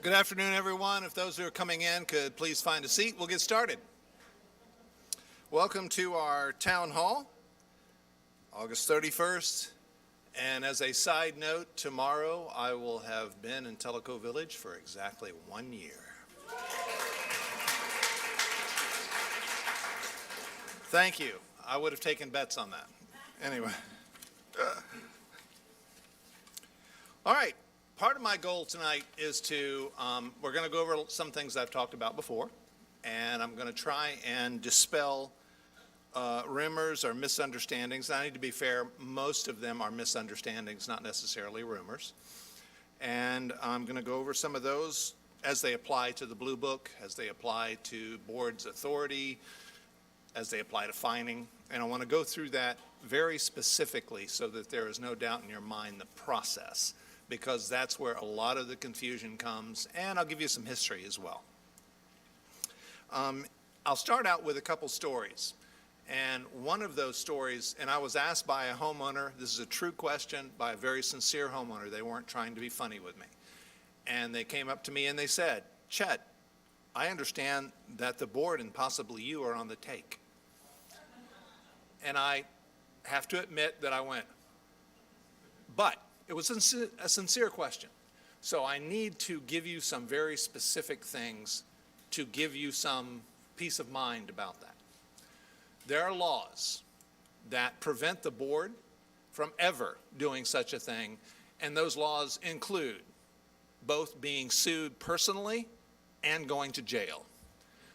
Good afternoon, everyone. If those who are coming in could please find a seat, we'll get started. Welcome to our town hall, August 31st. And as a side note, tomorrow I will have been in Tellico Village for exactly 1 year. Thank you. I would have taken bets on that. Anyway. All right. Part of my goal tonight is to, we're going to go over some things I've talked about before, and I'm going to try and dispel rumors or misunderstandings. And I need to be fair, most of them are misunderstandings, not necessarily rumors. And I'm going to go over some of those as they apply to the Blue Book, as they apply to board's authority, as they apply to fining. And I want to go through that very specifically so that there is no doubt in your mind the process, because that's where a lot of the confusion comes, and I'll give you some history as well. I'll start out with a couple stories, and one of those stories, and I was asked by a homeowner, this is a true question, by a very sincere homeowner. They weren't trying to be funny with me. And they came up to me and they said, "Chet, I understand that the board and possibly you are on the take." And I have to admit that I went, but it was a sincere question. So I need to give you some very specific things to give you some peace of mind about that. There are laws that prevent the board from ever doing such a thing, and those laws include both being sued personally and going to jail.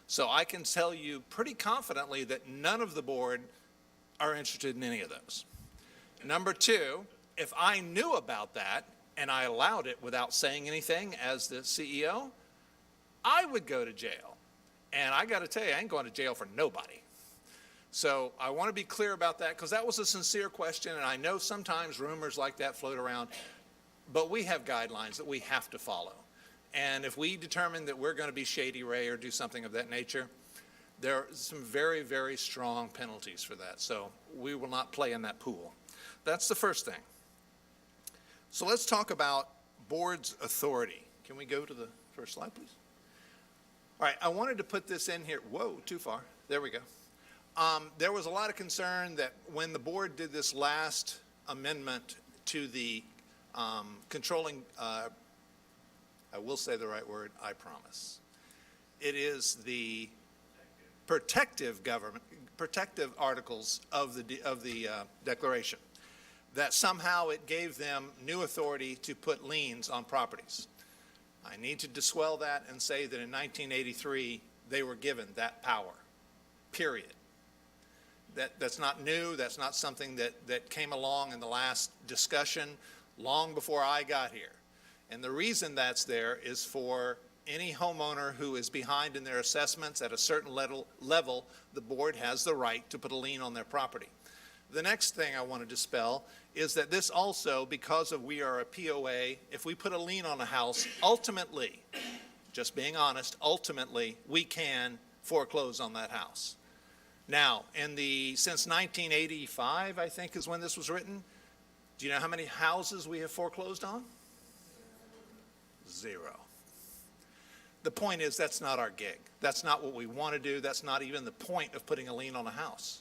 So I can tell you pretty confidently that none of the board are interested in any of those. Number two, if I knew about that and I allowed it without saying anything as the CEO, I would go to jail. And I got to tell you, I ain't going to jail for nobody. So I want to be clear about that, because that was a sincere question, and I know sometimes rumors like that float around, but we have guidelines that we have to follow. And if we determine that we're going to be Shady Ray or do something of that nature, there are some very, very strong penalties for that. So we will not play in that pool. That's the first thing. So let's talk about board's authority. Can we go to the first slide, please? All right, I wanted to put this in here. Whoa, too far. There we go. There was a lot of concern that when the board did this last amendment to the controlling, I will say the right word, I promise. It is the protective articles of the Declaration, that somehow it gave them new authority to put liens on properties. I need to dispel that and say that in 1983, they were given that power, period. That's not new. That's not something that came along in the last discussion long before I got here. And the reason that's there is for any homeowner who is behind in their assessments at a certain level, the board has the right to put a lien on their property. The next thing I want to dispel is that this also, because of we are a POA, if we put a lien on a house, ultimately, just being honest, ultimately we can foreclose on that house. Now, since 1985, I think is when this was written, do you know how many houses we have foreclosed on? 0. The point is, that's not our gig. That's not what we want to do. That's not even the point of putting a lien on a house.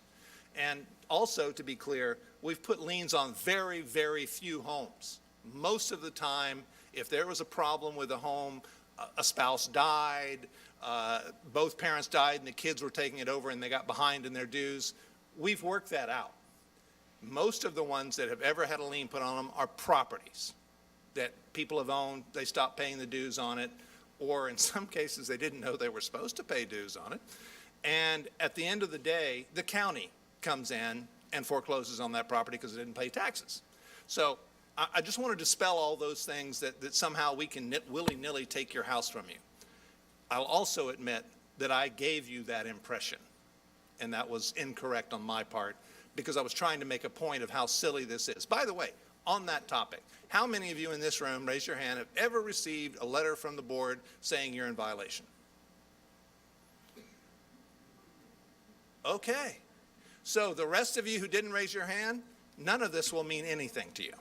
And also, to be clear, we've put liens on very, very few homes. Most of the time, if there was a problem with a home, a spouse died, both parents died and the kids were taking it over and they got behind in their dues, we've worked that out. Most of the ones that have ever had a lien put on them are properties that people have owned. They stopped paying the dues on it, or in some cases they didn't know they were supposed to pay dues on it. And at the end of the day, the county comes in and forecloses on that property because it didn't pay taxes. So I just want to dispel all those things that somehow we can willy-nilly take your house from you. I'll also admit that I gave you that impression, and that was incorrect on my part, because I was trying to make a point of how silly this is. By the way, on that topic, how many of you in this room, raise your hand, have ever received a letter from the board saying you're in violation? Okay. So the rest of you who didn't raise your hand, none of this will mean anything to you.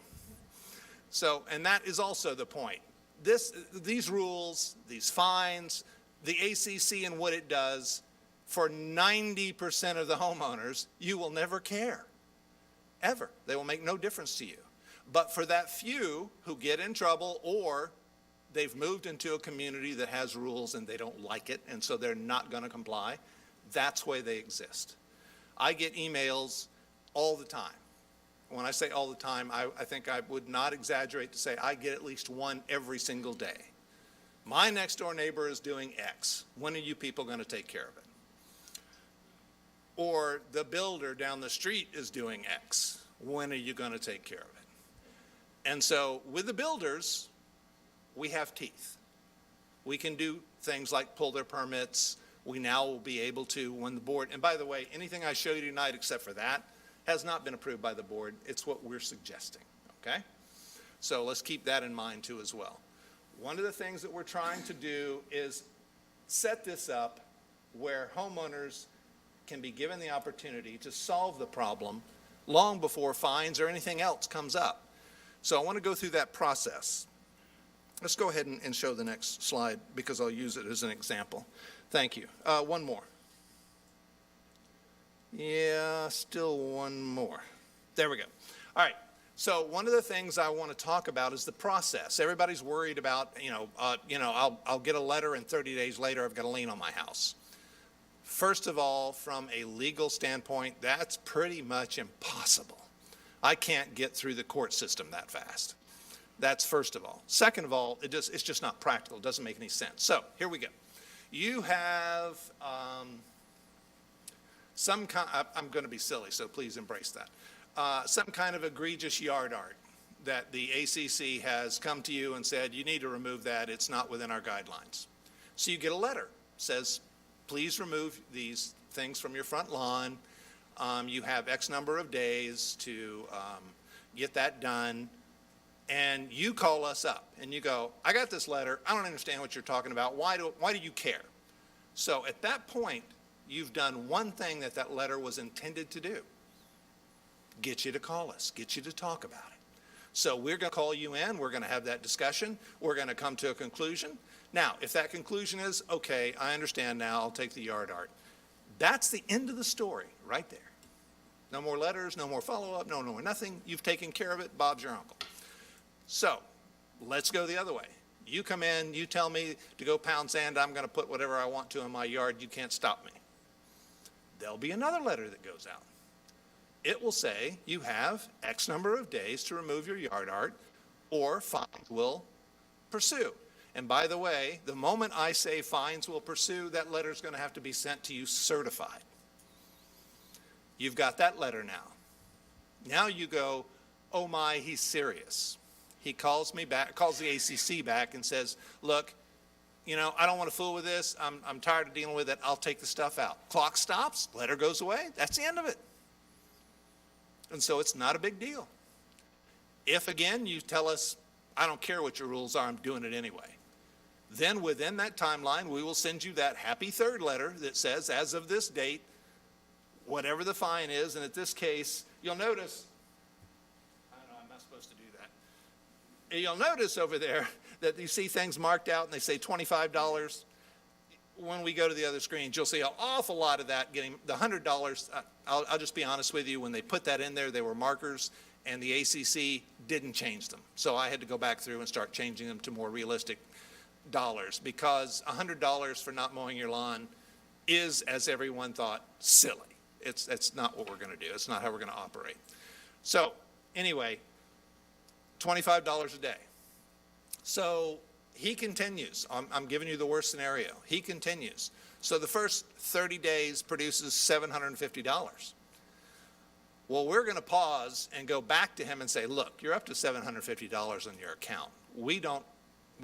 So, and that is also the point. these rules, these fines, the ACC and what it does, for 90% of the homeowners, you will never care, ever. They will make no difference to you. But for that few who get in trouble, or they've moved into a community that has rules and they don't like it, and so they're not going to comply, that's why they exist. I get emails all the time. When I say all the time, I think I would not exaggerate to say I get at least one every single day. My next door neighbor is doing X. When are you people going to take care of it? Or the builder down the street is doing X. When are you going to take care of it? And so with the builders, we have teeth. We can do things like pull their permits. We now will be able to, when the board, and by the way, anything I show you tonight except for that has not been approved by the board. It's what we're suggesting, okay? So let's keep that in mind too as well. One of the things that we're trying to do is set this up where homeowners can be given the opportunity to solve the problem long before fines or anything else comes up. So I want to go through that process. Let's go ahead and show the next slide because I'll use it as an example. Thank you. One more. Yeah, still one more. There we go. All right. So one of the things I want to talk about is the process. Everybody's worried about, I'll get a letter and 30 days later I've got a lien on my house. First of all, from a legal standpoint, that's pretty much impossible. I can't get through the court system that fast. That's first of all. Second of all, it's just not practical. It doesn't make any sense. So here we go. You have some kind, I'm going to be silly, so please embrace that. Some kind of egregious yard art that the ACC has come to you and said, you need to remove that. It's not within our guidelines. So you get a letter, says, please remove these things from your front lawn. You have X number of days to get that done. And you call us up and you go, I got this letter. I don't understand what you're talking about. Why do you care? So at that point, you've done one thing that letter was intended to do. Get you to call us, get you to talk about it. So we're going to call you in. We're going to have that discussion. We're going to come to a conclusion. Now, if that conclusion is, okay, I understand now, I'll take the yard art. That's the end of the story right there. No more letters, no more follow-up, no more nothing. You've taken care of it. Bob's your uncle. So let's go the other way. You come in, you tell me to go pound sand, I'm going to put whatever I want to in my yard. You can't stop me. There'll be another letter that goes out. It will say you have X number of days to remove your yard art or fines will pursue. And by the way, the moment I say fines will pursue, that letter is going to have to be sent to you certified. You've got that letter now. Now you go, oh my, he's serious. He calls me back, calls the ACC back and says, look, I don't want to fool with this. I'm tired of dealing with it. I'll take the stuff out. Clock stops, letter goes away. That's the end of it. And so it's not a big deal. If, again, you tell us, I don't care what your rules are, I'm doing it anyway, then within that timeline, we will send you that happy third letter that says, as of this date, whatever the fine is, and at this case, you'll notice, I don't know, I'm not supposed to do that. You'll notice over there that you see things marked out and they say $25. When we go to the other screens, you'll see an awful lot of that getting the $100. I'll just be honest with you, when they put that in there, they were markers and the ACC didn't change them. So I had to go back through and start changing them to more realistic dollars, because $100 for not mowing your lawn is, as everyone thought, silly. It's not what we're going to do. It's not how we're going to operate. So anyway, $25 a day. So he continues. I'm giving you the worst scenario. He continues. So the first 30 days produces $750. Well, we're going to pause and go back to him and say, look, you're up to $750 on your account. We're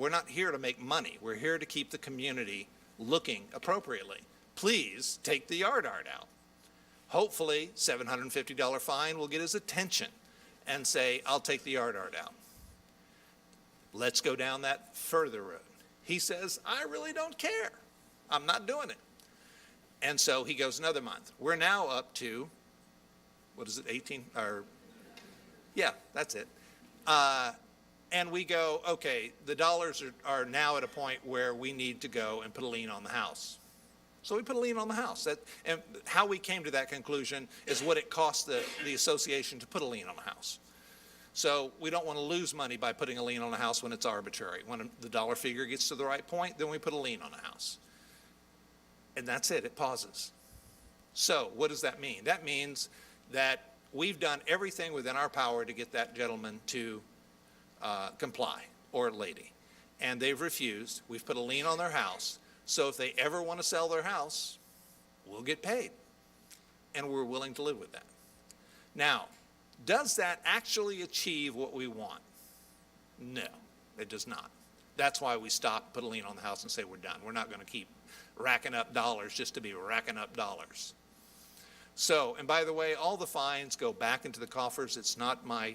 not here to make money. We're here to keep the community looking appropriately. Please take the yard art out. Hopefully, $750 fine will get his attention and say, I'll take the yard art out. Let's go down that further road. He says, I really don't care. I'm not doing it. And so he goes another month. We're now up to, what is it, 18? Yeah, that's it. And we go, okay, the dollars are now at a point where we need to go and put a lien on the house. So we put a lien on the house. And how we came to that conclusion is what it costs the association to put a lien on the house. So we don't want to lose money by putting a lien on a house when it's arbitrary. When the dollar figure gets to the right point, then we put a lien on a house. And that's it, it pauses. So what does that mean? That means that we've done everything within our power to get that gentleman to comply, or lady. And they've refused. We've put a lien on their house. So if they ever want to sell their house, we'll get paid. And we're willing to live with that. Now, does that actually achieve what we want? No, it does not. That's why we stop, put a lien on the house and say we're done. We're not going to keep racking up dollars just to be racking up dollars. So, and by the way, all the fines go back into the coffers. It's not my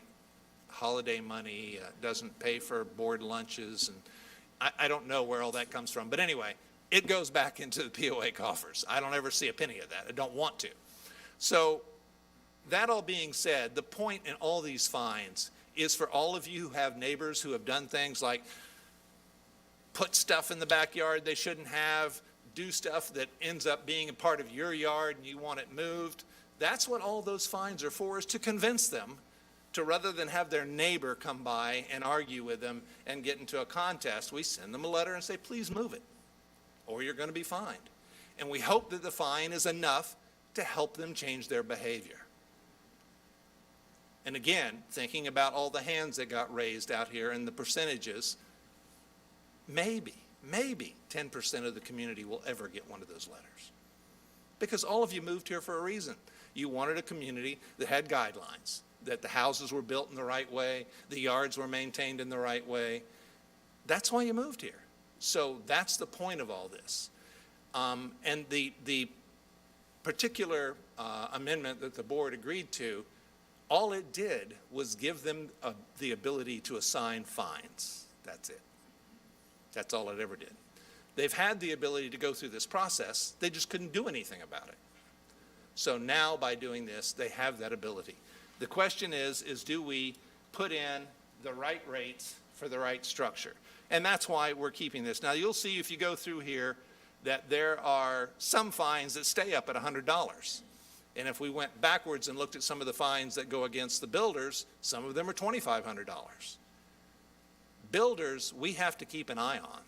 holiday money, doesn't pay for board lunches, and I don't know where all that comes from. But anyway, it goes back into the POA coffers. I don't ever see a penny of that. I don't want to. So that all being said, the point in all these fines is for all of you who have neighbors who have done things like put stuff in the backyard they shouldn't have, do stuff that ends up being a part of your yard and you want it moved. That's what all those fines are for, is to convince them to, rather than have their neighbor come by and argue with them and get into a contest, we send them a letter and say, please move it, or you're going to be fined. And we hope that the fine is enough to help them change their behavior. And again, thinking about all the hands that got raised out here and the percentages, maybe 10% of the community will ever get one of those letters. Because all of you moved here for a reason. You wanted a community that had guidelines, that the houses were built in the right way, the yards were maintained in the right way. That's why you moved here. So that's the point of all this. And the particular amendment that the board agreed to, all it did was give them the ability to assign fines. That's it. That's all it ever did. They've had the ability to go through this process. They just couldn't do anything about it. So now by doing this, they have that ability. The question is do we put in the right rates for the right structure? And that's why we're keeping this. Now you'll see if you go through here that there are some fines that stay up at $100. And if we went backwards and looked at some of the fines that go against the builders, some of them are $2,500. Builders, we have to keep an eye on.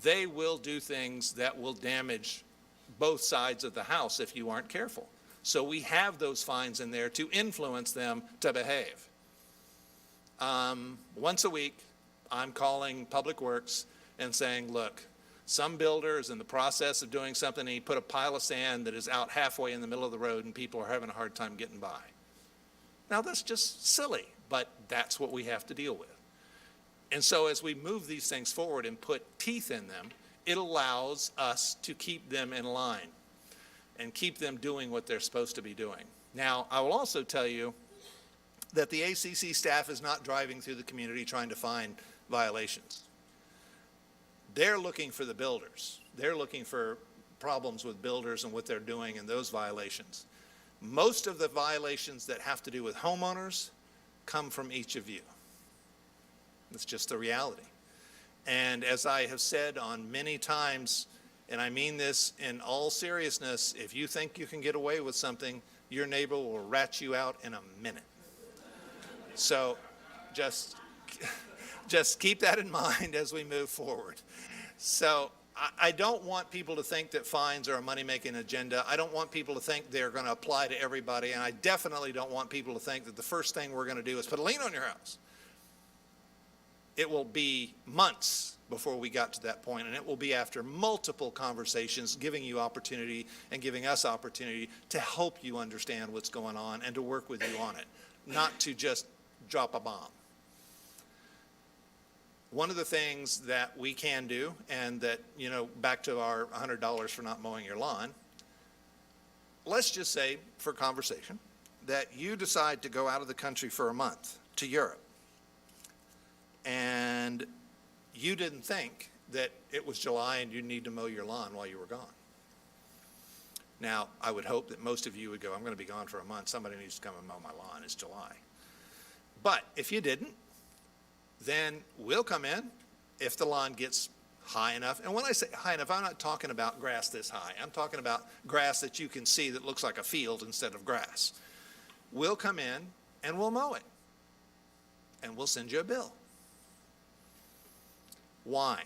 They will do things that will damage both sides of the house if you aren't careful. So we have those fines in there to influence them to behave. Once a week, I'm calling Public Works and saying, look, some builder is in the process of doing something and he put a pile of sand that is out halfway in the middle of the road and people are having a hard time getting by. Now that's just silly, but that's what we have to deal with. And so as we move these things forward and put teeth in them, it allows us to keep them in line and keep them doing what they're supposed to be doing. Now, I will also tell you that the ACC staff is not driving through the community trying to find violations. They're looking for the builders. They're looking for problems with builders and what they're doing and those violations. Most of the violations that have to do with homeowners come from each of you. It's just the reality. And as I have said on many times, and I mean this in all seriousness, if you think you can get away with something, your neighbor will rat you out in a minute. So just keep that in mind as we move forward. So I don't want people to think that fines are a money-making agenda. I don't want people to think they're going to apply to everybody. And I definitely don't want people to think that the first thing we're going to do is put a lien on your house. It will be months before we got to that point, and it will be after multiple conversations, giving you opportunity and giving us opportunity to help you understand what's going on and to work with you on it, not to just drop a bomb. One of the things that we can do, and that, you know, back to our $100 for not mowing your lawn, let's just say, for conversation, that you decide to go out of the country for a month to Europe. And you didn't think that it was July and you need to mow your lawn while you were gone. Now, I would hope that most of you would go, I'm going to be gone for a month. Somebody needs to come and mow my lawn. It's July. But if you didn't, then we'll come in if the lawn gets high enough. And when I say high enough, I'm not talking about grass this high. I'm talking about grass that you can see that looks like a field instead of grass. We'll come in and we'll mow it. And we'll send you a bill. Why?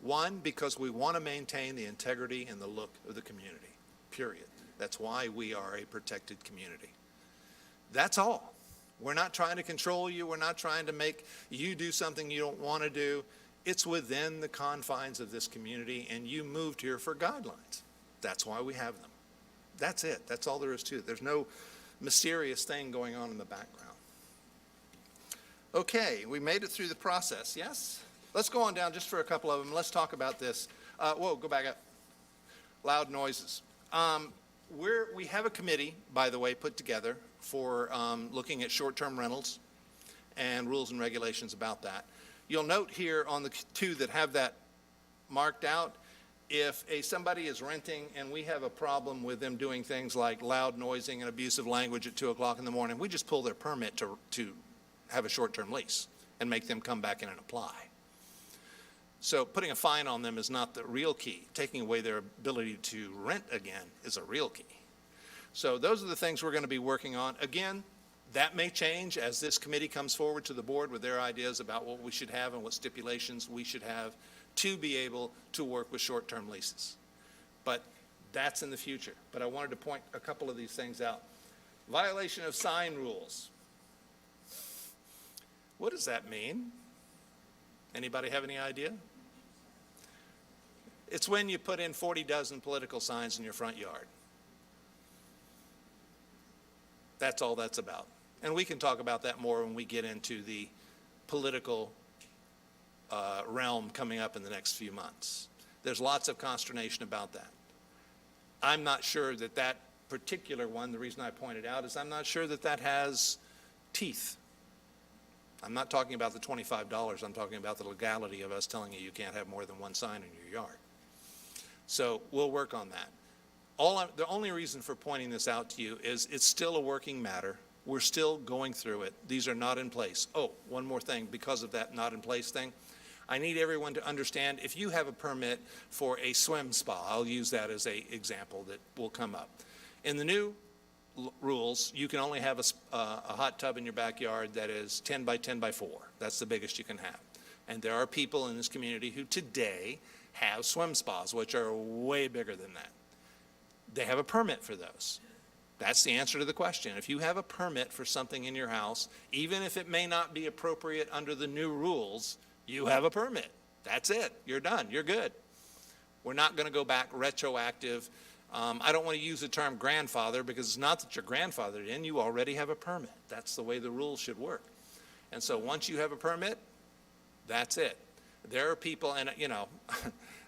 One, because we want to maintain the integrity and the look of the community, period. That's why we are a protected community. That's all. We're not trying to control you. We're not trying to make you do something you don't want to do. It's within the confines of this community, and you moved here for guidelines. That's why we have them. That's it. That's all there is to it. There's no mysterious thing going on in the background. Okay, we made it through the process, yes? Let's go on down just for a couple of them. Let's talk about this. Whoa, go back up. Loud noises. We have a committee, by the way, put together for looking at short-term rentals and rules and regulations about that. You'll note here on the two that have that marked out, if somebody is renting and we have a problem with them doing things like loud noising and abusive language at 2 o'clock in the morning, we just pull their permit to have a short-term lease and make them come back in and apply. So putting a fine on them is not the real key. Taking away their ability to rent again is a real key. So those are the things we're going to be working on. Again, that may change as this committee comes forward to the board with their ideas about what we should have and what stipulations we should have to be able to work with short-term leases. But that's in the future. But I wanted to point a couple of these things out. Violation of sign rules. What does that mean? Anybody have any idea? It's when you put in 40 dozen political signs in your front yard. That's all that's about. And we can talk about that more when we get into the political realm coming up in the next few months. There's lots of consternation about that. I'm not sure that that particular one, the reason I pointed out is I'm not sure that that has teeth. I'm not talking about the $25. I'm talking about the legality of us telling you you can't have more than one sign in your yard. So we'll work on that. The only reason for pointing this out to you is it's still a working matter. We're still going through it. These are not in place. Oh, one more thing, because of that not in place thing, I need everyone to understand if you have a permit for a swim spa, I'll use that as an example that will come up. In the new rules, you can only have a hot tub in your backyard that is 10 by 10 by 4. That's the biggest you can have. And there are people in this community who today have swim spas, which are way bigger than that. They have a permit for those. That's the answer to the question. If you have a permit for something in your house, even if it may not be appropriate under the new rules, you have a permit. That's it. You're done. You're good. We're not going to go back retroactive. I don't want to use the term grandfather because it's not that you're grandfathered in. You already have a permit. That's the way the rules should work. And so once you have a permit, that's it. There are people, and you know,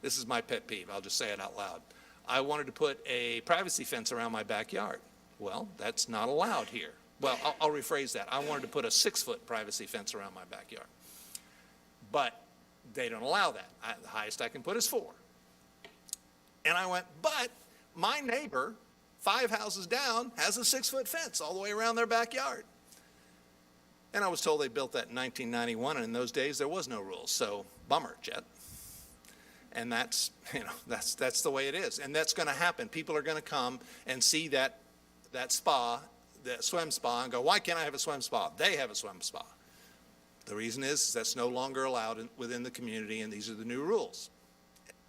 this is my pet peeve. I'll just say it out loud. I wanted to put a privacy fence around my backyard. Well, that's not allowed here. Well, I'll rephrase that. I wanted to put a 6-foot privacy fence around my backyard. But they don't allow that. The highest I can put is 4. And I went, but my neighbor, 5 houses down, has a 6-foot fence all the way around their backyard. And I was told they built that in 1991, and in those days there was no rules. So bummer, Jet. And that's, you know, that's the way it is. And that's going to happen. People are going to come and see that spa, that swim spa, and go, why can't I have a swim spa? They have a swim spa. The reason is that's no longer allowed within the community, and these are the new rules.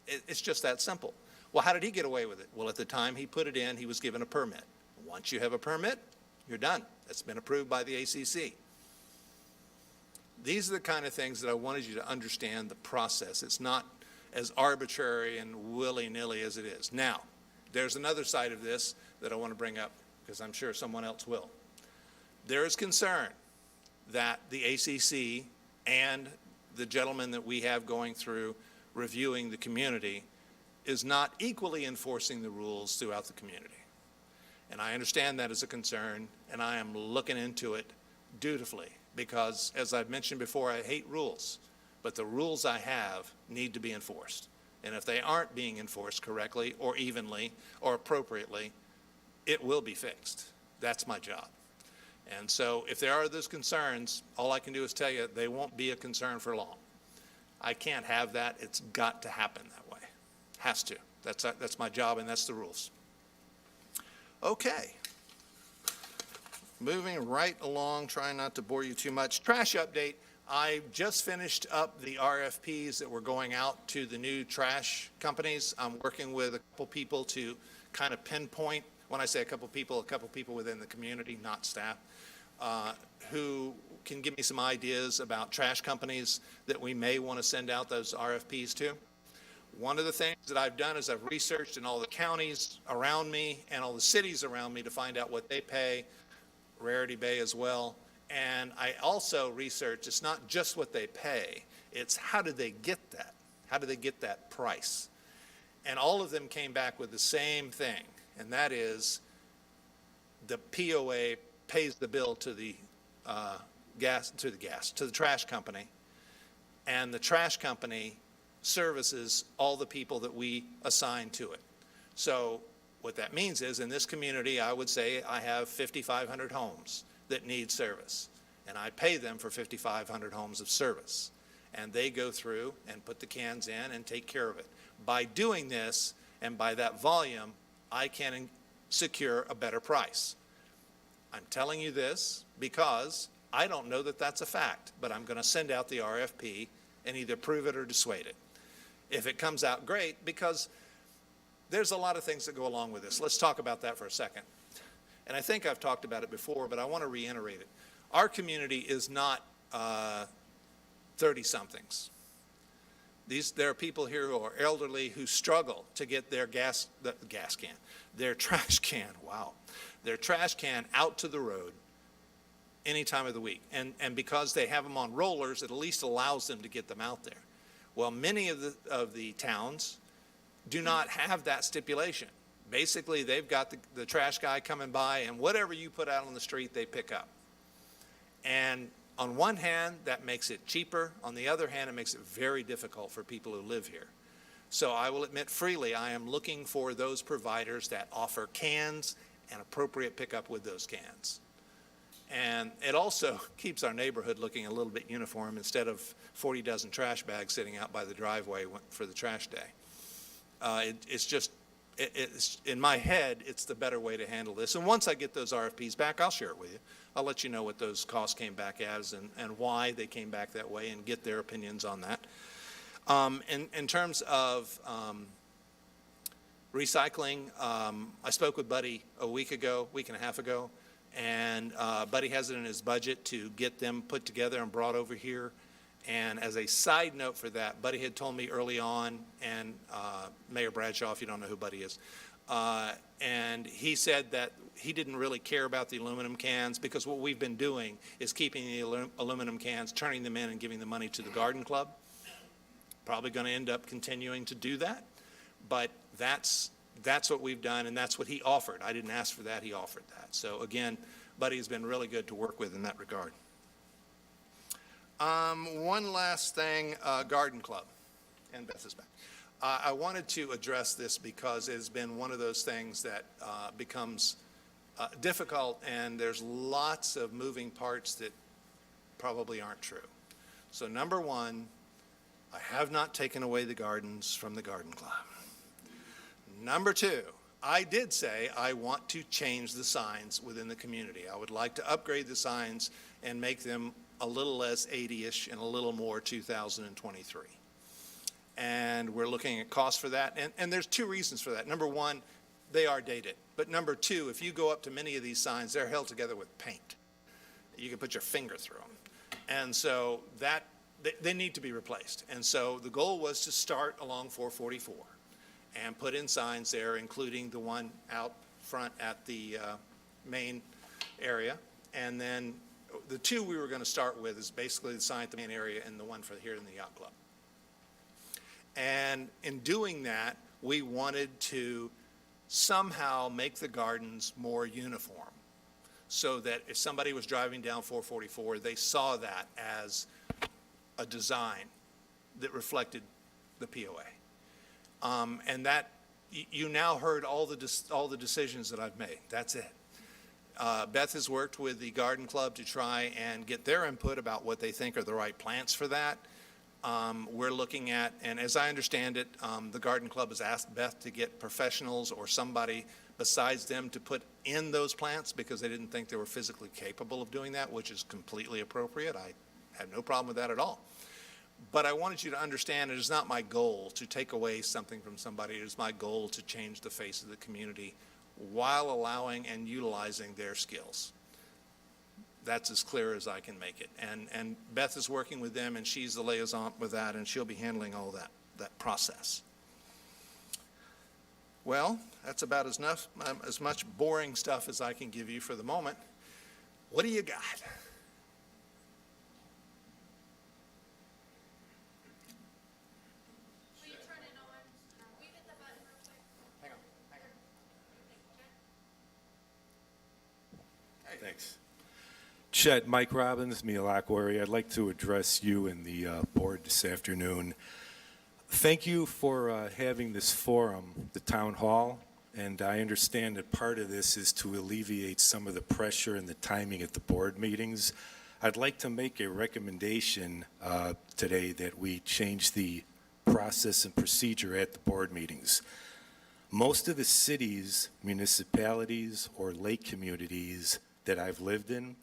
It's just that simple. Well, how did he get away with it? Well, at the time he put it in, he was given a permit. Once you have a permit, you're done. It's been approved by the ACC. These are the kind of things that I wanted you to understand the process. It's not as arbitrary and willy-nilly as it is. Now, there's another side of this that I want to bring up because I'm sure someone else will. There is concern that the ACC and the gentleman that we have going through reviewing the community is not equally enforcing the rules throughout the community. And I understand that as a concern, and I am looking into it dutifully because, as I've mentioned before, I hate rules, but the rules I have need to be enforced. And if they aren't being enforced correctly or evenly or appropriately, it will be fixed. That's my job. And so if there are those concerns, all I can do is tell you they won't be a concern for long. I can't have that. It's got to happen that way. Has to. That's my job, and that's the rules. Okay. Moving right along, trying not to bore you too much. Trash update. I just finished up the RFPs that were going out to the new trash companies. I'm working with a couple people to kind of pinpoint, when I say a couple people within the community, not staff, who can give me some ideas about trash companies that we may want to send out those RFPs to. One of the things that I've done is I've researched in all the counties around me and all the cities around me to find out what they pay, Rarity Bay as well. And I also researched, it's not just what they pay, it's how do they get that? How do they get that price? And all of them came back with the same thing, and that is the POA pays the bill to the trash company, and the trash company services all the people that we assign to it. So what that means is, in this community, I would say I have 5,500 homes that need service, and I pay them for 5,500 homes of service, and they go through and put the cans in and take care of it. By doing this, and by that volume, I can secure a better price. I'm telling you this because I don't know that that's a fact, but I'm going to send out the RFP and either prove it or dissuade it. If it comes out, great, because there's a lot of things that go along with this. Let's talk about that for a second. And I think I've talked about it before, but I want to reiterate it. Our community is not 30-somethings. There are people here who are elderly who struggle to get their their trash can, wow, their trash can out to the road any time of the week. And because they have them on rollers, it at least allows them to get them out there. Well, many of the towns do not have that stipulation. Basically, they've got the trash guy coming by, and whatever you put out on the street, they pick up. And on one hand, that makes it cheaper. On the other hand, it makes it very difficult for people who live here. So I will admit freely, I am looking for those providers that offer cans and appropriate pickup with those cans. And it also keeps our neighborhood looking a little bit uniform instead of 40 dozen trash bags sitting out by the driveway for the trash day. It's in my head, it's the better way to handle this. And once I get those RFPs back, I'll share it with you. I'll let you know what those costs came back as and why they came back that way and get their opinions on that. In terms of recycling, I spoke with Buddy a week and a half ago, and Buddy has it in his budget to get them put together and brought over here. And as a side note for that, Buddy had told me early on, and Mayor Bradshaw, if you don't know who Buddy is, and he said that he didn't really care about the aluminum cans because what we've been doing is keeping the aluminum cans, turning them in and giving the money to the garden club. Probably going to end up continuing to do that, but that's what we've done, and that's what he offered. I didn't ask for that, he offered that. So again, Buddy has been really good to work with in that regard. One last thing, Garden Club, and Beth is back. I wanted to address this because it's been one of those things that becomes difficult, and there's lots of moving parts that probably aren't true. So number one, I have not taken away the gardens from the Garden Club. Number two, I did say I want to change the signs within the community. I would like to upgrade the signs and make them a little less 80-ish and a little more 2023. And we're looking at costs for that. And there's two reasons for that. Number one, they are dated. But number two, if you go up to many of these signs, they're held together with paint. You can put your finger through them. And so they need to be replaced. And so the goal was to start along 444 and put in signs there, including the one out front at the main area. And then the two we were going to start with is basically the sign at the main area and the one for here in the yacht club. And in doing that, we wanted to somehow make the gardens more uniform so that if somebody was driving down 444, they saw that as a design that reflected the POA. And that, you now heard all the decisions that I've made. That's it. Beth has worked with the Garden Club to try and get their input about what they think are the right plants for that. We're looking at, and as I understand it, the Garden Club has asked Beth to get professionals or somebody besides them to put in those plants because they didn't think they were physically capable of doing that, which is completely appropriate. I have no problem with that at all. But I wanted you to understand it is not my goal to take away something from somebody. It is my goal to change the face of the community while allowing and utilizing their skills. That's as clear as I can make it. And Beth is working with them, and she's the liaison with that, and she'll be handling all that process. Well, that's about as much boring stuff as I can give you for the moment. What do you got? Will you turn it on? Will you hit the button real quick? Hang on. Hey. Thanks. Chet, Mike Robbins, Mialakwari, I'd like to address you and the board this afternoon. Thank you for having this forum, the town hall, and I understand that part of this is to alleviate some of the pressure and the timing at the board meetings. I'd like to make a recommendation today that we change the process and procedure at the board meetings. Most of the cities, municipalities, or lake communities that I've lived in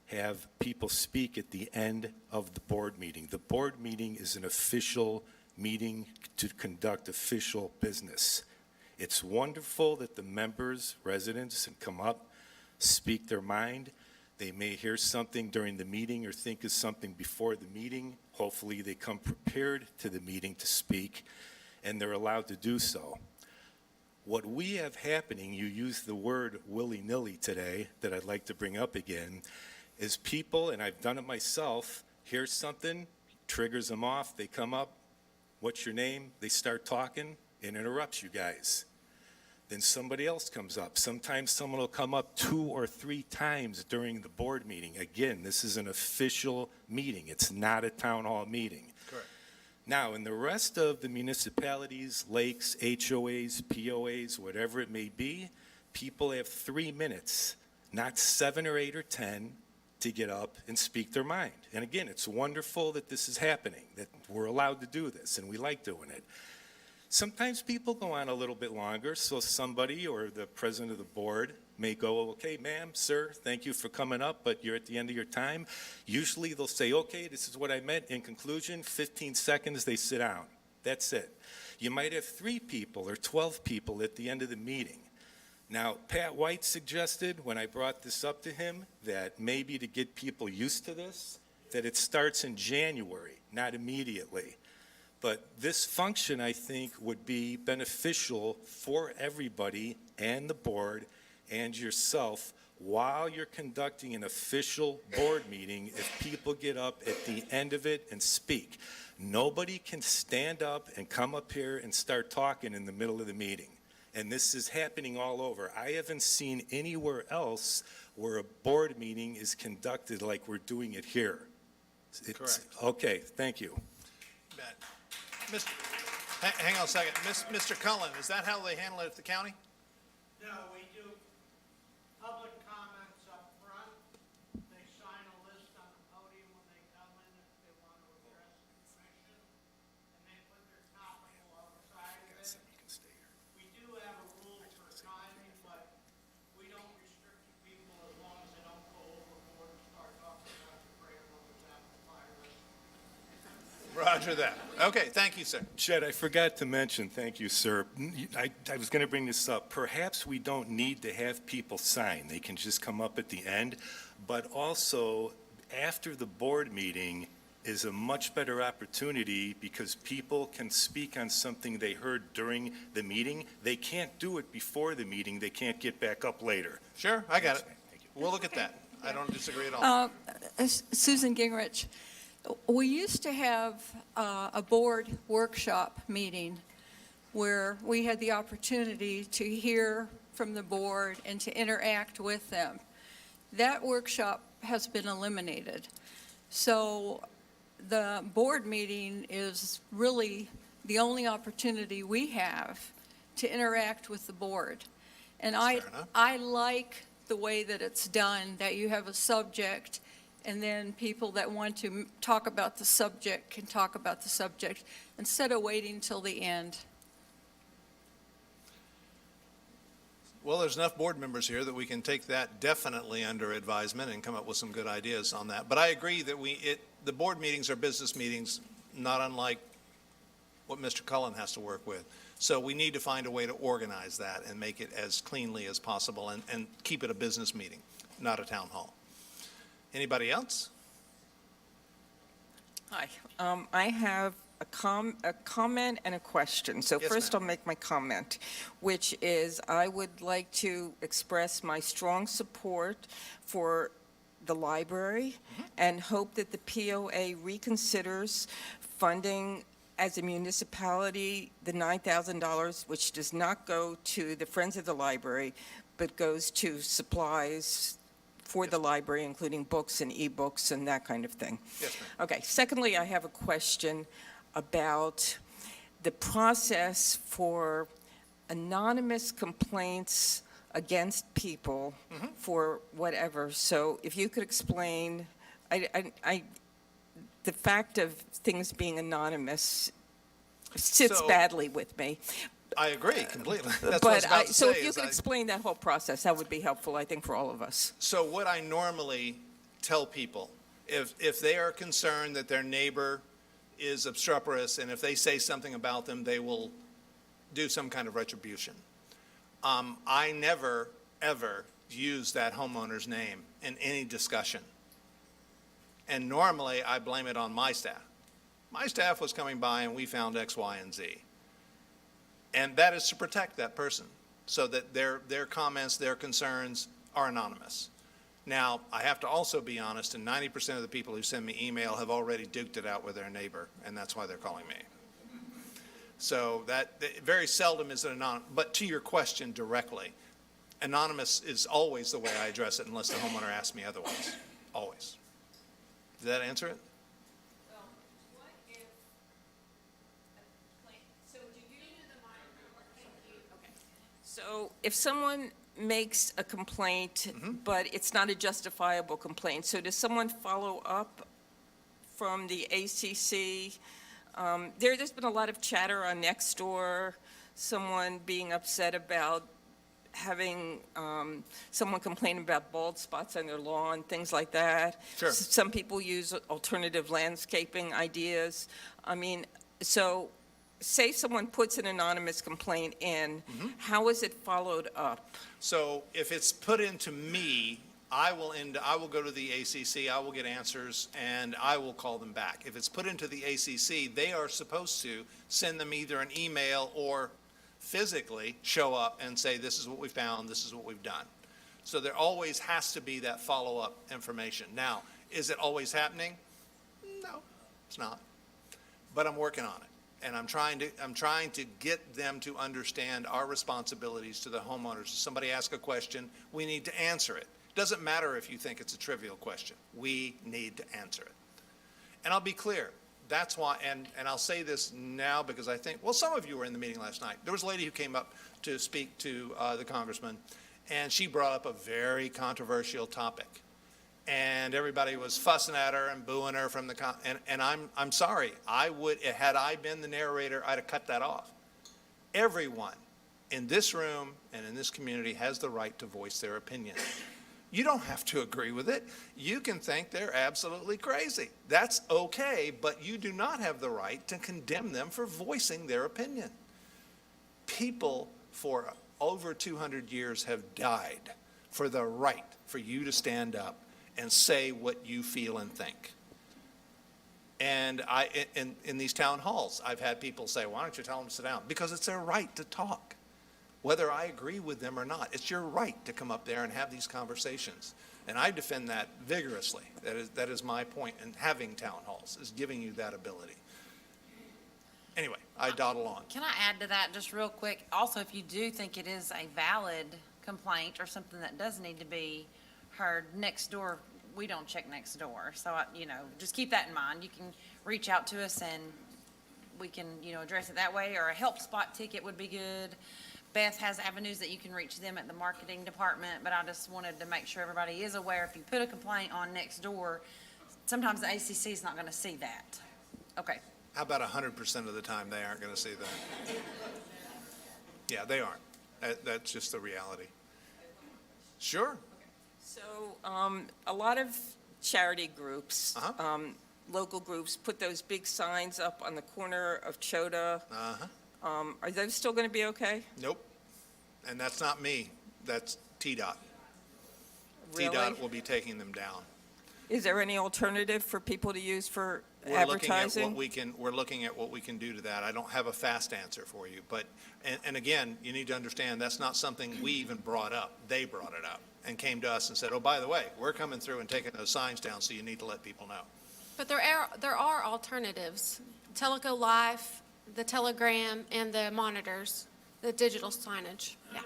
have people speak at the end of the board meeting. The board meeting is an official meeting to conduct official business. It's wonderful that the members, residents, can come up, speak their mind. They may hear something during the meeting or think of something before the meeting. Hopefully they come prepared to the meeting to speak, and they're allowed to do so. What we have happening, you used the word willy-nilly today that I'd like to bring up again, is people, and I've done it myself, hear something, triggers them off, they come up, what's your name? They start talking, it interrupts you guys. Then somebody else comes up. Sometimes someone will come up 2 or 3 times during the board meeting. Again, this is an official meeting. It's not a town hall meeting. Correct. Now, in the rest of the municipalities, lakes, HOAs, POAs, whatever it may be, people have 3 minutes, not 7 or 8 or 10, to get up and speak their mind. And again, it's wonderful that this is happening, that we're allowed to do this, and we like doing it. Sometimes people go on a little bit longer, so somebody or the president of the board may go, okay, ma'am, sir, thank you for coming up, but you're at the end of your time. Usually they'll say, okay, this is what I meant. In conclusion, 15 seconds, they sit down. That's it. You might have 3 people or 12 people at the end of the meeting. Now, Pat White suggested, when I brought this up to him, that maybe to get people used to this, that it starts in January, not immediately. But this function, I think, would be beneficial for everybody and the board and yourself while you're conducting an official board meeting if people get up at the end of it and speak. Nobody can stand up and come up here and start talking in the middle of the meeting. And this is happening all over. I haven't seen anywhere else where a board meeting is conducted like we're doing it here. Correct. Okay, thank you. Hang on a second. Mr. Cullen, is that how they handle it at the county? No, we do public comments up front. They sign a list on the podium when they come in if they want to address the commission, and they put their topic alongside of it. We do have a rule for timing, but we don't restrict people as long as they don't go overboard and start talking about the grandmother's apple pie list. Roger that. Okay, thank you, sir. Chet, I forgot to mention, thank you, sir. I was going to bring this up. Perhaps we don't need to have people sign. They can just come up at the end. But also, after the board meeting is a much better opportunity because people can speak on something they heard during the meeting. They can't do it before the meeting. They can't get back up later. Sure, I got it. Thank you. We'll look at that. I don't disagree at all. Susan Gingrich, we used to have a board workshop meeting where we had the opportunity to hear from the board and to interact with them. That workshop has been eliminated. So the board meeting is really the only opportunity we have to interact with the board. And Fair enough. I like the way that it's done, that you have a subject, and then people that want to talk about the subject can talk about the subject, instead of waiting till the end. Well, there's enough board members here that we can take that definitely under advisement and come up with some good ideas on that. But I agree that the board meetings are business meetings, not unlike what Mr. Cullen has to work with. So we need to find a way to organize that and make it as cleanly as possible and keep it a business meeting, not a town hall. Anybody else? Hi, I have a comment and a question. So Yes, first ma'am. I'll make my comment, which is I would like to express my strong support for the library and hope that the POA reconsiders funding as a municipality the $9,000, which does not go to the Friends of the Library, but goes to supplies for the library, including books and e-books and that kind of thing. Yes, ma'am. Okay, secondly, I have a question about the process for anonymous complaints against people for whatever. So if you could explain, the fact of things being anonymous sits So- badly with me. I agree completely. That's what I was about to So say if you is could explain that whole process, that would be helpful, I think, for all of us. So what I normally tell people, if they are concerned that their neighbor is obstreperous, and if they say something about them, they will do some kind of retribution. I never, ever use that homeowner's name in any discussion. And normally, I blame it on my staff. My staff was coming by and we found X, Y, and Z. And that is to protect that person, so that their comments, their concerns are anonymous. Now, I have to also be honest, and 90% of the people who send me email have already duked it out with their neighbor, and that's why they're calling me. So that, very seldom is it anonymous. But to your question directly, anonymous is always the way I address it unless the homeowner asks me otherwise, always. Did that answer it? Well, what if so do you? Okay. So if someone makes a complaint, but it's not a justifiable complaint, so does someone follow up from the ACC? There's been a lot of chatter on Nextdoor, someone being upset about having someone complain about bald spots on their lawn, things like that. Sure. Some people use alternative landscaping ideas. I mean, so say someone puts an anonymous complaint in, how is it followed up? So if it's put into me, I will go to the ACC, I will get answers, and I will call them back. If it's put into the ACC, they are supposed to send them either an email or physically show up and say, this is what we found, this is what we've done. So there always has to be that follow-up information. Now, is it always happening? No, it's not. But I'm working on it. And I'm trying to get them to understand our responsibilities to the homeowners. If somebody asks a question, we need to answer it. Doesn't matter if you think it's a trivial question. We need to answer it. And I'll be clear. That's why, and I'll say this now because I think, well, some of you were in the meeting last night. There was a lady who came up to speak to the congressman, and she brought up a very controversial topic. And everybody was fussing at her and booing her from the, and I'm sorry. Had I been the narrator, I'd have cut that off. Everyone in this room and in this community has the right to voice their opinion. You don't have to agree with it. You can think they're absolutely crazy. That's okay, but you do not have the right to condemn them for voicing their opinion. People for over 200 years have died for the right for you to stand up and say what you feel and think. And in these town halls, I've had people say, why don't you tell them to sit down? Because it's their right to talk. Whether I agree with them or not, it's your right to come up there and have these conversations. And I defend that vigorously. That is my point in having town halls, is giving you that ability. Anyway, I dawdle on. Can I add to that just real quick? Also, if you do think it is a valid complaint or something that does need to be heard next door, we don't check next door. So, just keep that in mind. You can reach out to us and we can, address it that way, or a help spot ticket would be good. Beth has avenues that you can reach them at the marketing department, but I just wanted to make sure everybody is aware, if you put a complaint on next door, sometimes the ACC is not gonna see that. Okay, How about 100% of the time they aren't going to see that? Yeah, they aren't. That's just the reality. Sure. So, a lot of charity groups, Uh-huh. local groups, put those big signs up on the corner of Chota. Uh-huh. Are those still going to be okay? Nope. And that's not me. That's TDOT. Really? TDOT will be taking them down. Is there any alternative for people to use for We're looking at what advertising? we're looking at what we can do to that. I don't have a fast answer for you, but, and again, you need to understand, that's not something we even brought up. They brought it up and came to us and said, oh, by the way, we're coming through and taking those signs down, so you need to let people know. But there are alternatives. Teleco Life, the Telegram, and the monitors, the digital signage, yeah.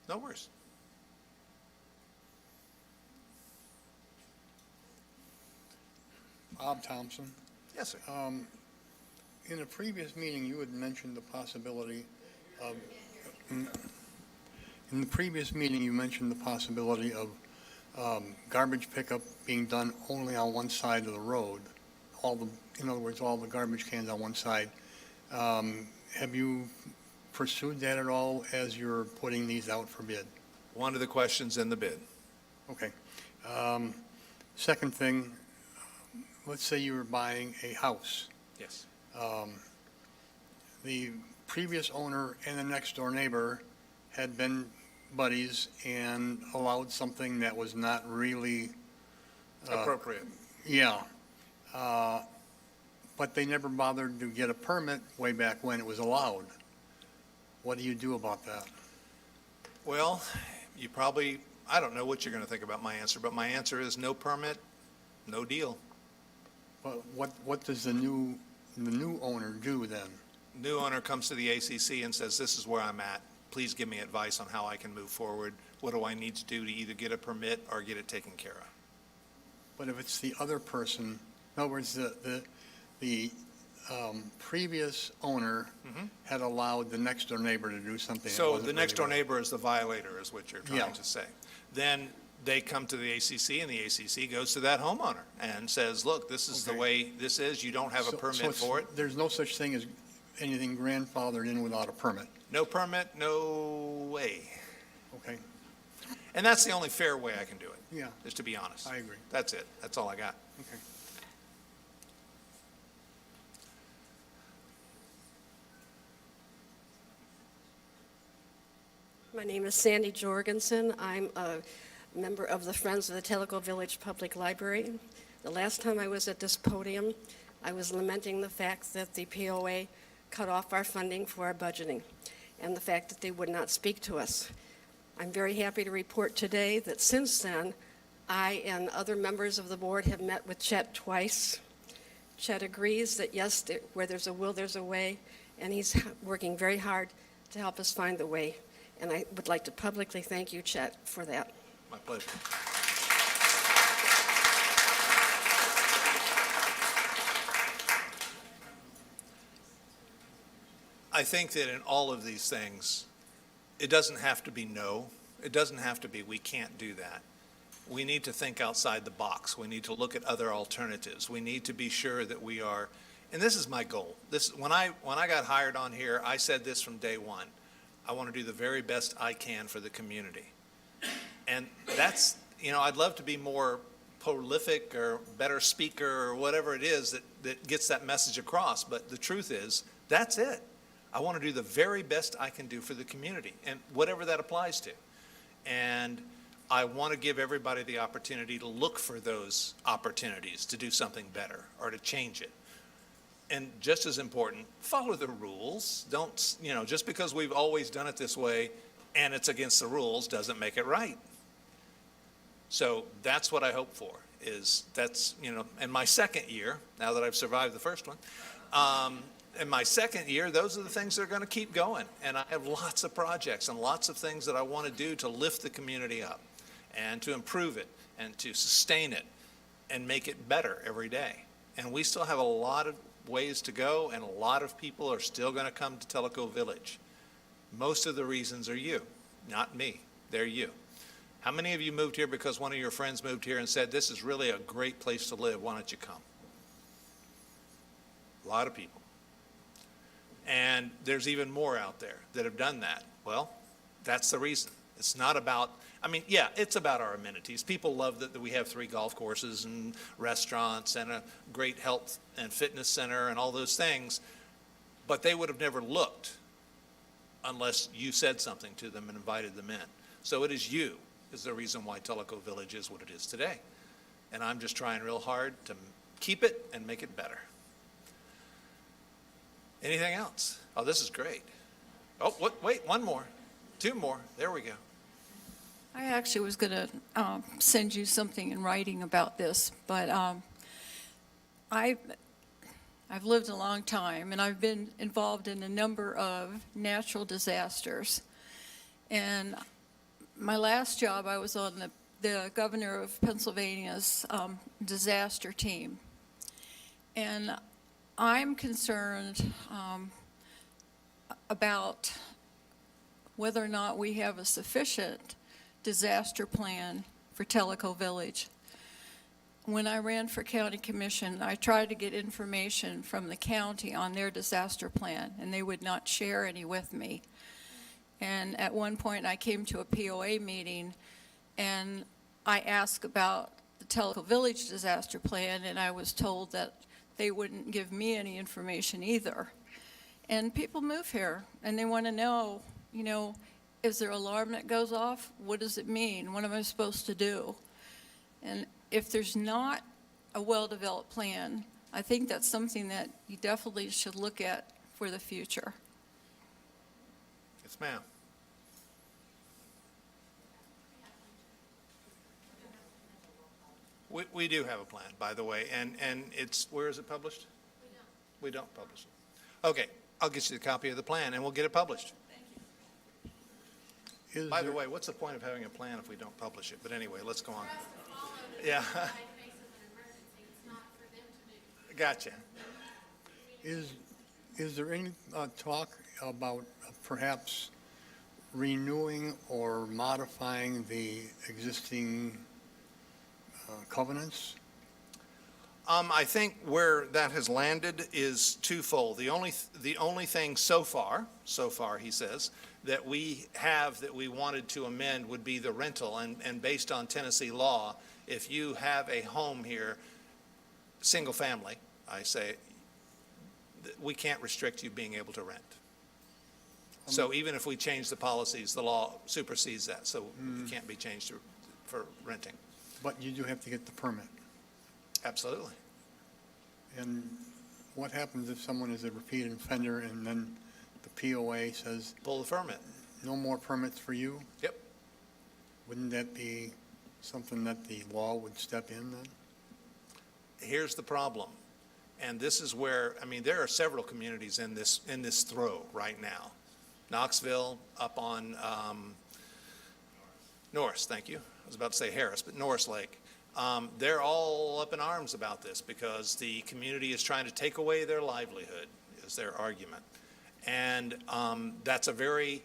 No worries. Bob Thompson. Yes, sir. In a previous meeting, you had mentioned the possibility of, in the previous meeting, you mentioned the possibility of garbage pickup being done only on one side of the road. In other words, all the garbage cans on one side. Have you pursued that at all as you're putting these out for bid? One of the questions in the bid. Okay. Second thing, let's say you were buying a house. Yes. The previous owner and the next door neighbor had been buddies and allowed something that was not really, Appropriate. yeah. But they never bothered to get a permit way back when it was allowed. What do you do about that? Well, you probably, I don't know what you're going to think about my answer, but my answer is no permit, no deal. But what does the new owner do then? New owner comes to the ACC and says, this is where I'm at. Please give me advice on how I can move forward. What do I need to do to either get a permit or get it taken care of? But if it's the other person, in other words, the previous owner had allowed the next door neighbor to do something that So wasn't the next door really right. neighbor is the violator, is what you're Yeah. trying to say. Then they come to the ACC, and the ACC goes to that homeowner and says, look, this is the Okay. way this is. You don't have a So permit it's- for it. There's no such thing as anything grandfathered in without a permit, No permit, no way. okay? And that's the only fair way I can do it, Yeah, is to be honest. I agree. That's it. That's all I got. okay. My name is Sandy Jorgensen. I'm a member of the Friends of the Tellico Village Public Library. The last time I was at this podium, I was lamenting the fact that the POA cut off our funding for our budgeting and the fact that they would not speak to us. I'm very happy to report today that since then, I and other members of the board have met with Chet twice. Chet agrees that yes, where there's a will, there's a way, and he's working very hard to help us find the way. And I would like to publicly thank you, Chet, for that. My pleasure. I think that in all of these things, it doesn't have to be no. It doesn't have to be, we can't do that. We need to think outside the box. We need to look at other alternatives. We need to be sure that we are, and this is my goal. When I got hired on here, I said this from day one. I want to do the very best I can for the community. And that's, I'd love to be more prolific or better speaker or whatever it is that gets that message across. But the truth is, that's it. I want to do the very best I can do for the community, and whatever that applies to. And I want to give everybody the opportunity to look for those opportunities to do something better or to change it. And just as important, follow the rules. Don't, just because we've always done it this way and it's against the rules doesn't make it right. So that's what I hope for, in my second year, now that I've survived the first one, in my second year, those are the things that are going to keep going. And I have lots of projects and lots of things that I want to do to lift the community up and to improve it and to sustain it and make it better every day. And we still have a lot of ways to go, and a lot of people are still going to come to Tellico Village. Most of the reasons are you, not me. They're you. How many of you moved here because one of your friends moved here and said, this is really a great place to live, why don't you come? A lot of people. And there's even more out there that have done that. Well, that's the reason. It's not about, I mean, yeah, it's about our amenities. People love that we have 3 golf courses and restaurants and a great health and fitness center and all those things, but they would have never looked unless you said something to them and invited them in. So it is you is the reason why Tellico Village is what it is today. And I'm just trying real hard to keep it and make it better. Anything else? Oh, this is great. Oh, wait, one more. 2 more. There we go. I actually was going to send you something in writing about this, but I've lived a long time, and I've been involved in a number of natural disasters. And my last job, I was on the governor of Pennsylvania's disaster team. And I'm concerned about whether or not we have a sufficient disaster plan for Tellico Village. When I ran for county commission, I tried to get information from the county on their disaster plan, and they would not share any with me. And at one point, I came to a POA meeting, and I asked about the Tellico Village disaster plan, and I was told that they wouldn't give me any information either. And people move here, and they want to know, you know, is there an alarm that goes off? What does it mean? What am I supposed to do? And if there's not a well-developed plan, I think that's something that you definitely should look at for the future. Yes, ma'am. We do have a plan, by the way, and it's, where is it published? We don't publish it. Okay, I'll get you the copy of the plan, and we'll get it published. By the way, what's the point of having a plan if we don't publish it? But anyway, let's go on. Yeah. Gotcha. Is there any talk about perhaps renewing or modifying the existing covenants? I think where that has landed is twofold. The only thing so far, he says, that we have that we wanted to amend would be the rental. And based on Tennessee law, if you have a home here, single family, I say, we can't restrict you being able to rent. So even if we change the policies, the law supersedes that, so it can't be changed for renting. But you do have to get the permit. Absolutely. And what happens if someone is a repeat offender and then the POA says, Pull the permit. no more permits for you? Yep. Wouldn't that be something that the law would step in then? Here's the problem, and this is where, I mean, there are several communities in this throw right now. Knoxville, up on Norris, thank you. I was about to say Harris, but Norris Lake. They're all up in arms about this because the community is trying to take away their livelihood, is their argument. And that's a very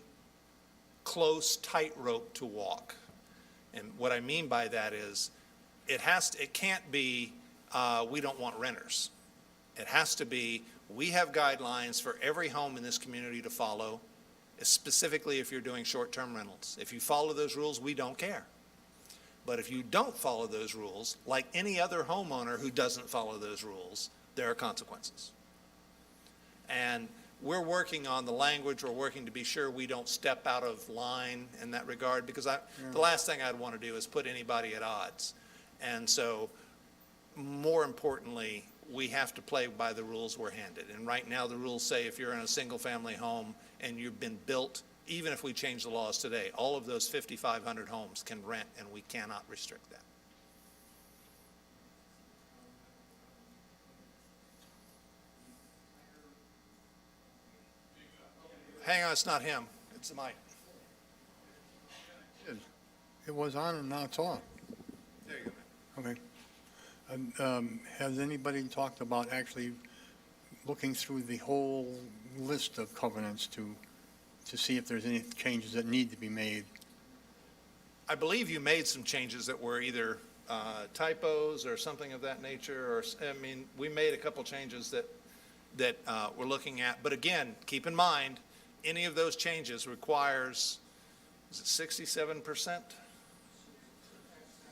close tightrope to walk. And what I mean by that is it can't be we don't want renters. It has to be we have guidelines for every home in this community to follow, specifically if you're doing short-term rentals. If you follow those rules, we don't care. But if you don't follow those rules, like any other homeowner who doesn't follow those rules, there are consequences. And we're working on the language, we're working to be sure we don't step out of line in that regard, because the last thing I'd want to do is put anybody at odds. And so, more importantly, we have to play by the rules we're handed. And right now, the rules say if you're in a single-family home and you've been built, even if we change the laws today, all of those 5,500 homes can rent, and we cannot restrict that. Hang on, it's not him. It's the mic. It was on and now it's off. There you go, man. Okay. Has anybody talked about actually looking through the whole list of covenants to see if there's any changes that need to be made. I believe you made some changes that were either typos or something of that nature, or, I mean, we made a couple changes that we're looking at. But again, keep in mind, any of those changes requires, is it 67%?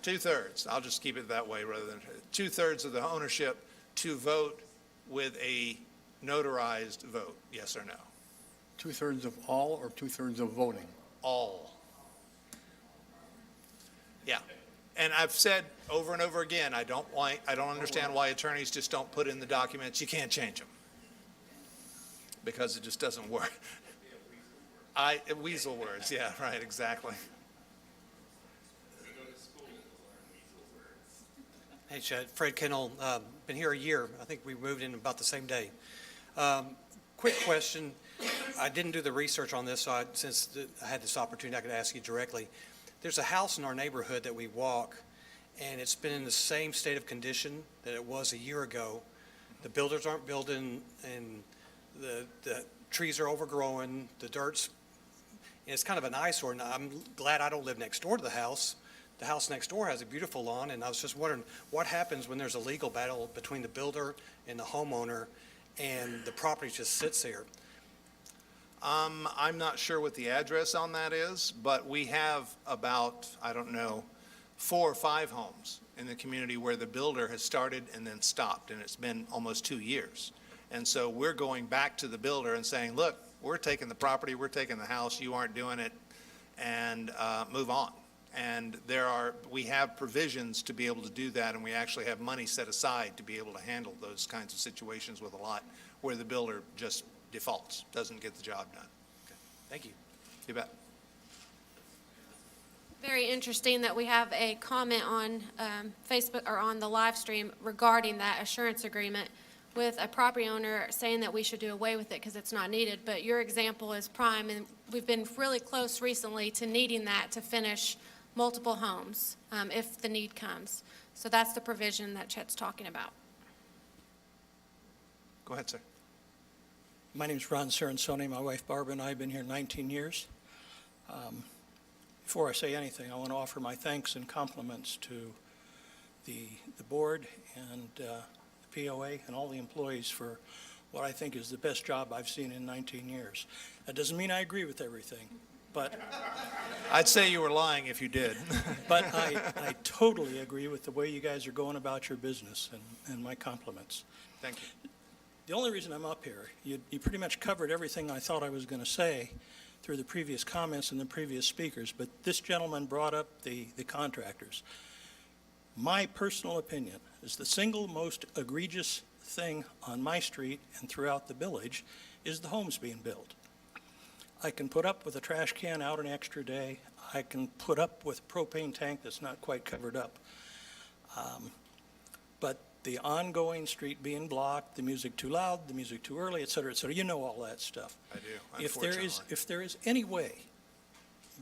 Two-thirds, I'll just keep it that way rather than, two-thirds of the ownership to vote with a notarized vote, yes or no? Two-thirds of all or two-thirds of voting? All. Yeah. And I've said over and over again, I don't understand why attorneys just don't put in the documents, you can't change them. Because it just doesn't work. Weasel words, yeah, right, exactly. Hey, Chad, Fred Kennel, been here a year. I think we moved in about the same day. Quick question. I didn't do the research on this, so since I had this opportunity, I could ask you directly. There's a house in our neighborhood that we walk, and it's been in the same state of condition that it was a year ago. The builders aren't building, and the trees are overgrowing, the dirt's, and it's kind of an eyesore, and I'm glad I don't live next door to the house. The house next door has a beautiful lawn, and I was just wondering, what happens when there's a legal battle between the builder and the homeowner, and the property just sits there? I'm not sure what the address on that is, but we have about, I don't know, 4 or 5 homes in the community where the builder has started and then stopped, and it's been almost 2 years. And so we're going back to the builder and saying, look, we're taking the property, we're taking the house, you aren't doing it, and move on. And we have provisions to be able to do that, and we actually have money set aside to be able to handle those kinds of situations with a lot where the builder just defaults, doesn't get the job done. Okay. Thank you. You bet. Very interesting that we have a comment on Facebook or on the live stream regarding that assurance agreement with a property owner saying that we should do away with it because it's not needed. But your example is prime, and we've been really close recently to needing that to finish multiple homes if the need comes. So that's the provision that Chet's talking about. Go ahead, sir. My name's Ron Ceransoni. My wife Barbara and I have been here 19 years. Before I say anything, I want to offer my thanks and compliments to the board and the POA and all the employees for what I think is the best job I've seen in 19 years. That doesn't mean I agree with everything, but I'd say you were lying if you did. but I totally agree with the way you guys are going about your business, and my compliments. Thank you. The only reason I'm up here, you pretty much covered everything I thought I was going to say through the previous comments and the previous speakers, but this gentleman brought up the contractors. My personal opinion is the single most egregious thing on my street and throughout the village is the homes being built. I can put up with a trash can out an extra day. I can put up with a propane tank that's not quite covered up. But the ongoing street being blocked, the music too loud, the music too early, et cetera, you know all that stuff. I do, If there is any way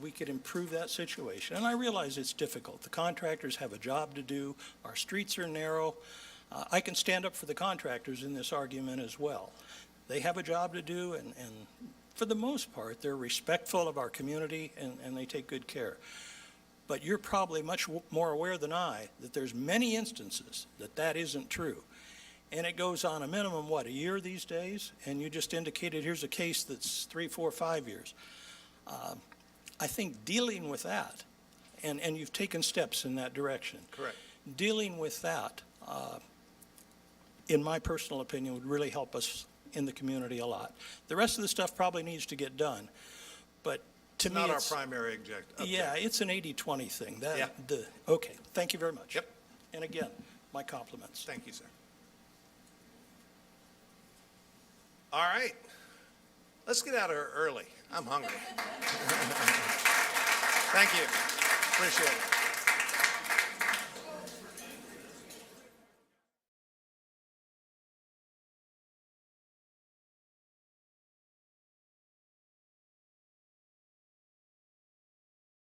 we could improve that situation, and I realize it's difficult. The contractors have a job to do. Our streets are narrow. I can stand up for the contractors in this argument as well. They have a job to do, and for the most part, they're respectful of our community, and they take good care. But you're probably much more aware than I that there's many instances that isn't true. And it goes on a minimum, what, a year these days? And you just indicated here's a case that's 3, 4, 5 years. I think dealing with that, and you've taken steps in that direction. Correct. Dealing with that, in my personal opinion, would really help us in the community a lot. The rest of the stuff probably needs to get done, but to me, Not our it's, primary objective. yeah, it's an 80-20 thing. Yeah. Okay, thank you very much. Yep. And again, my compliments. Thank you, sir. All right. Let's get out of here early. I'm hungry. Thank you. Appreciate it.